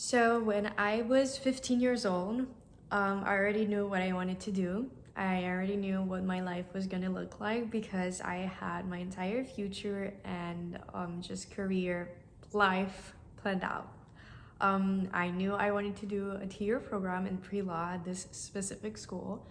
So when I was 15 years old, I already knew what I wanted to do. I already knew what my life was gonna look like because I had my entire future and just career life planned out. I knew I wanted to do a 2-year program in pre-law at this specific school.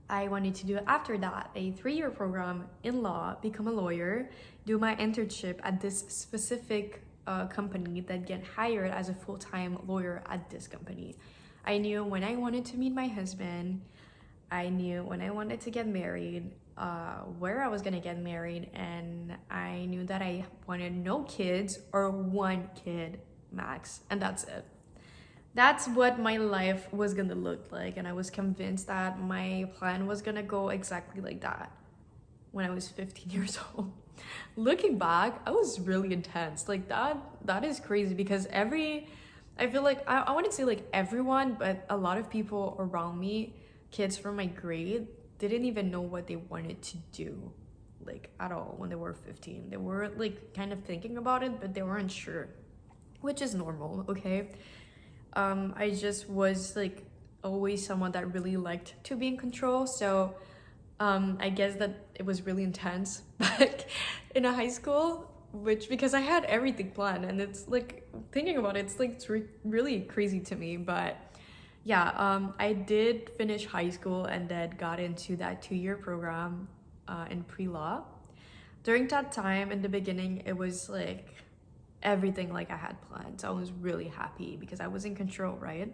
I wanted to do after that a 3-year program in law, become a lawyer, do my internship at this specific company, that get hired as a full-time lawyer at this company. I knew when I wanted to meet my husband. I knew when I wanted to get married, where I was gonna get married, and I knew that I wanted no kids or one kid max, and that's it. That's what my life was gonna look like, and I was convinced that my plan was gonna go exactly like that when I was 15 years old. Looking back, I was really intense. Like that is crazy because I feel like I wouldn't say like everyone, but a lot of people around me, kids from my grade, didn't even know what they wanted to do like at all when they were 15. They were like kind of thinking about it, but they weren't sure, which is normal, okay? I just was like always someone that really liked to be in control. So I guess that it was really intense back in a high school, which because I had everything planned, and it's like thinking about it, it's like really crazy to me. But yeah, I did finish high school and then got into that 2-year program in pre-law. During that time in the beginning, it was like everything like I had planned. So I was really happy because I was in control, right?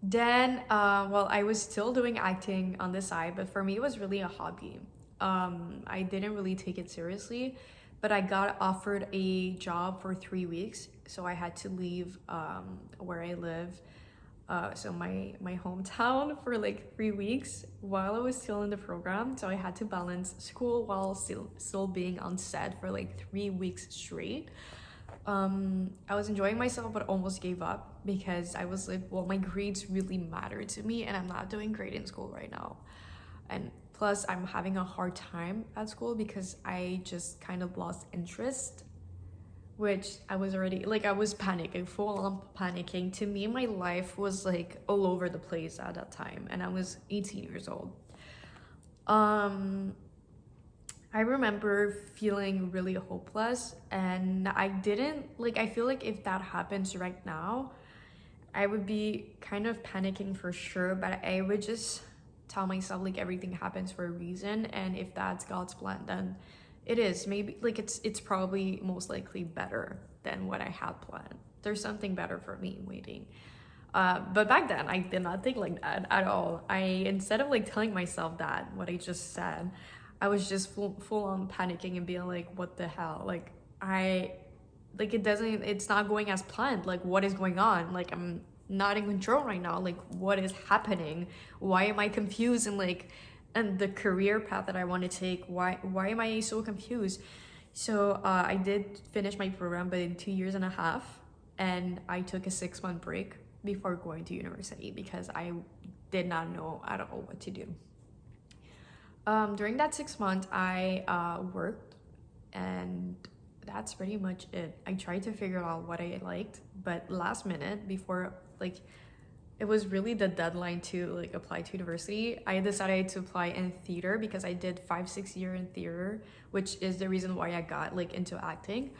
Then, well, I was still doing acting on the side, but for me, it was really a hobby. I didn't really take it seriously, but I got offered a job for 3 weeks, so I had to leave where I live, so my hometown for like 3 weeks while I was still in the program. So I had to balance school while still being on set for like 3 weeks straight. I was enjoying myself, but almost gave up because I was like, well, my grades really matter to me, and I'm not doing great in school right now. And plus, I'm having a hard time at school because I just kind of lost interest, which I was already like, I was panicking, full on panicking. To me, my life was like all over the place at that time, and I was 18 years old. Um, I remember feeling really hopeless, and I didn't like, I feel like if that happens right now, I would be kind of panicking for sure, but I would just tell myself like everything happens for a reason, and if that's God's plan, then it is. Maybe like it's probably most likely better than what I had planned. There's something better for me waiting. But back then, I did not think like that at all. I instead of like telling myself that what I just said, I was just full on panicking and being like, "What the hell?" Like I, like it doesn't. It's not going as planned. Like what is going on? Like I'm not in control right now. Like what is happening? Why am I confused and the career path that I want to take? Why am I so confused? So I did finish my program, but in 2 years and a half, and I took a 6-month break before going to university because I did not know at all what to do. During that 6 months, I worked, and that's pretty much it. I tried to figure out what I liked, but last minute, before like it was really the deadline to like apply to university, I decided to apply in theater because I did 5-6 year in theater, which is the reason why I got like into acting.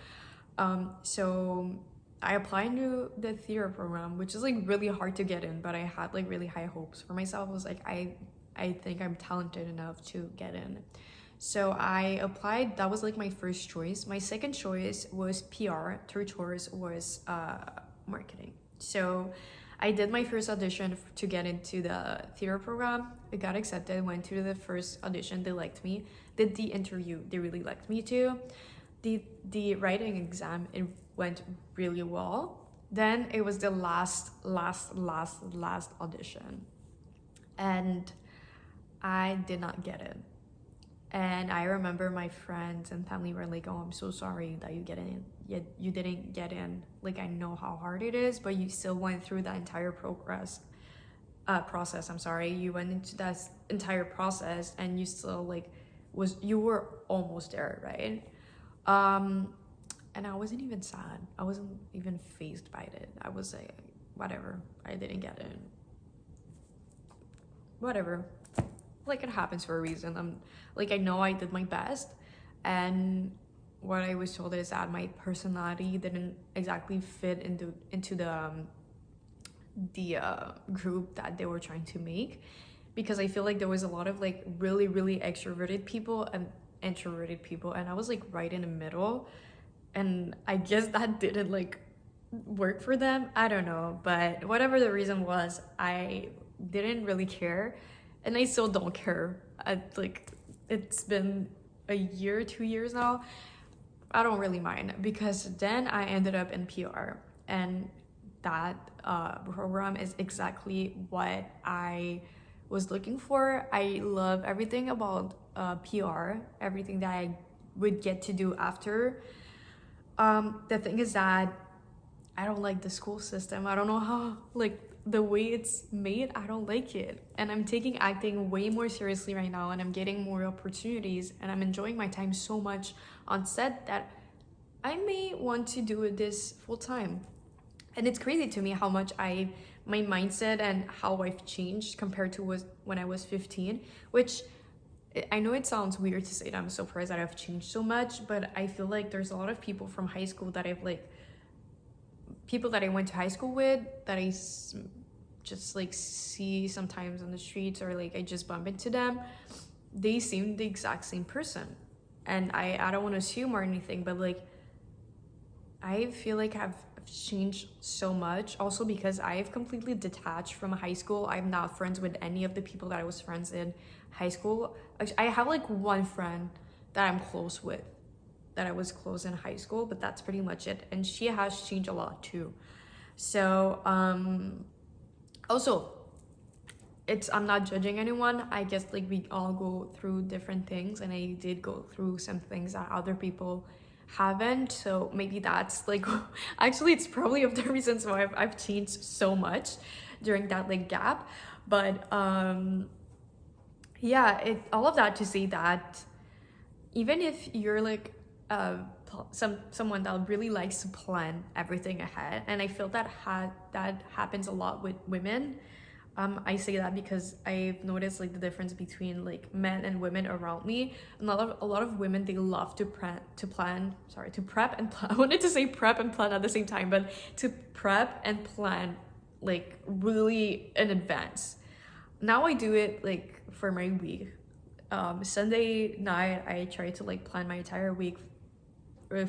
So I applied to the theater program, which is like really hard to get in, but I had like really high hopes for myself. I was like, I think I'm talented enough to get in. So I applied. That was like my first choice. My second choice was PR. Third choice was marketing. So I did my first audition to get into the theater program. I got accepted, went to the first audition. They liked me. Did the interview. They really liked me too. The writing exam, it went really well. Then it was the last audition, and I did not get it. And I remember my friends and family were like, "Oh, I'm so sorry that you get in. Yet you didn't get in. Like I know how hard it is, but you still went through that entire process. I'm sorry, you went into that entire process, and you still like you were almost there, right?" Um, And I wasn't even sad. I wasn't even phased by it. I was like, whatever. I didn't get it. Whatever. Like, it happens for a reason. I know I did my best, and what I was told is that my personality didn't exactly fit into the group that they were trying to make, because I feel like there was a lot of like really really extroverted people and introverted people, and I was like right in the middle, and I guess that didn't like work for them. I don't know, but whatever the reason was, I didn't really care, and I still don't care. It's been a year, 2 years now. I don't really mind, because then I ended up in PR, and that program is exactly what I was looking for. I love everything about PR, everything that I would get to do after. The thing is that I don't like the school system. I don't know how, like, the way it's made, I don't like it. And I'm taking acting way more seriously right now, and I'm getting more opportunities, and I'm enjoying my time so much on set that I may want to do this full time. And it's crazy to me how much my mindset and how I've changed compared to when I was 15, which I know it sounds weird to say that I'm surprised that I've changed so much, but I feel like there's a lot of people from high school that people that I went to high school with that just like see sometimes on the streets, or like I just bump into them. They seem the exact same person. And I don't want to assume or anything, but like I feel like I've changed so much, also because I've completely detached from high school. I'm not friends with any of the people that I was friends in high school. I have like one friend that I'm close with, that I was close in high school, but that's pretty much it. And she has changed a lot too. So also, I'm not judging anyone. I guess like we all go through different things, and I did go through some things that other people haven't. So maybe that's like actually it's probably of the reasons why I've changed so much during that like gap. But yeah, all of that to say that even if you're like someone that really likes to plan everything ahead, and I feel that that happens a lot with women. I say that because I've noticed like the difference between like men and women around me. And a lot of women, they love to prep and plan. I wanted to say prep and plan at the same time, but to prep and plan like really in advance. Now I do it like for my week. Sunday night I try to like plan my entire week. I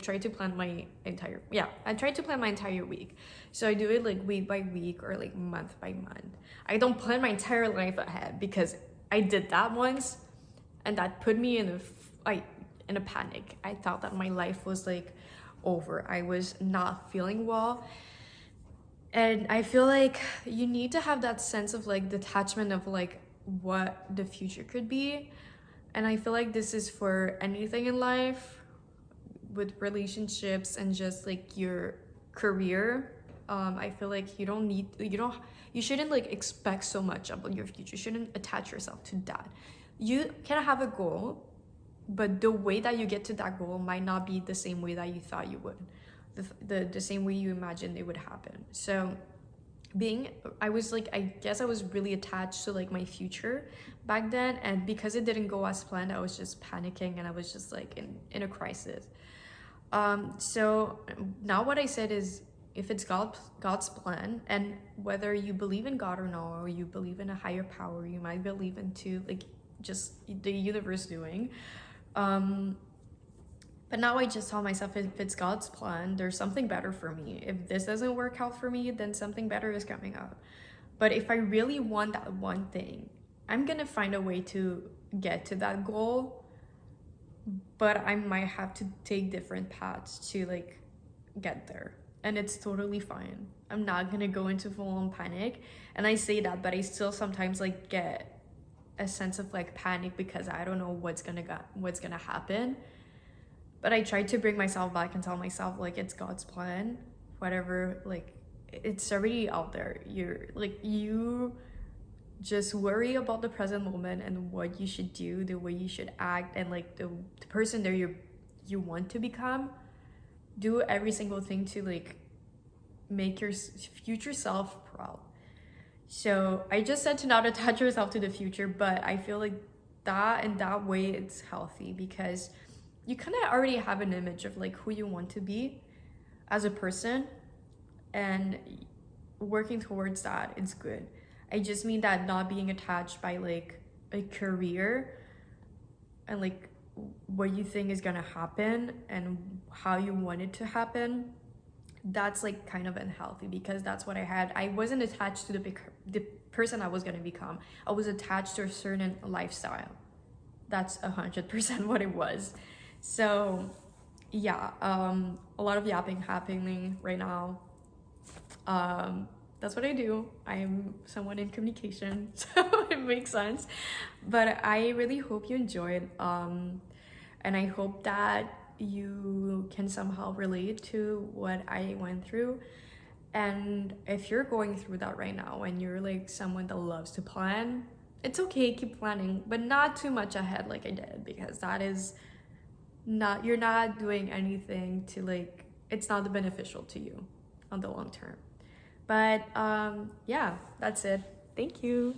try to plan my entire week. So I do it like week by week, or like month by month. I don't plan my entire life ahead, because I did that once, and that put me in a panic. I thought that my life was like over. I was not feeling well. And I feel like you need to have that sense of like detachment of like what the future could be. And I feel like this is for anything in life, with relationships and just like your career. I feel like you shouldn't like expect so much about your future. You shouldn't attach yourself to that. You can have a goal, but the way that you get to that goal might not be the same way that you thought you would, the same way you imagined it would happen. So I guess I was really attached to like my future back then, and because it didn't go as planned, I was just panicking, and I was just like in a crisis. So now what I said is, if it's God's plan, and whether you believe in God or not, or you believe in a higher power, you might believe into like just the universe doing. But now I just tell myself, if it's God's plan, there's something better for me. If this doesn't work out for me, then something better is coming up. But if I really want that one thing, I'm gonna find a way to get to that goal, but I might have to take different paths to like get there. And it's totally fine. I'm not gonna go into full-on panic. And I say that, but I still sometimes like get a sense of like panic, because I don't know what's gonna happen. But I try to bring myself back and tell myself like it's God's plan. Whatever, like it's already out there. You just worry about the present moment and what you should do, the way you should act, and like the person that you want to become, do every single thing to like make your future self proud. So I just said to not attach yourself to the future, but I feel like that in that way it's healthy because you kind of already have an image of like who you want to be as a person, and working towards that is good. I just mean that not being attached by like a career and like what you think is gonna happen and how you want it to happen, that's like kind of unhealthy because that's what I had. I wasn't attached to the person I was gonna become. I was attached to a certain lifestyle. That's 100% what it was. So yeah, a lot of yapping happening right now. That's what I do. I'm someone in communication, so it makes sense. But I really hope you enjoyed. And I hope that you can somehow relate to what I went through. And if you're going through that right now and you're like someone that loves to plan, it's okay, keep planning, but not too much ahead like I did, because that is not, you're not doing anything to like, it's not beneficial to you on the long term. But yeah, that's it. Thank you.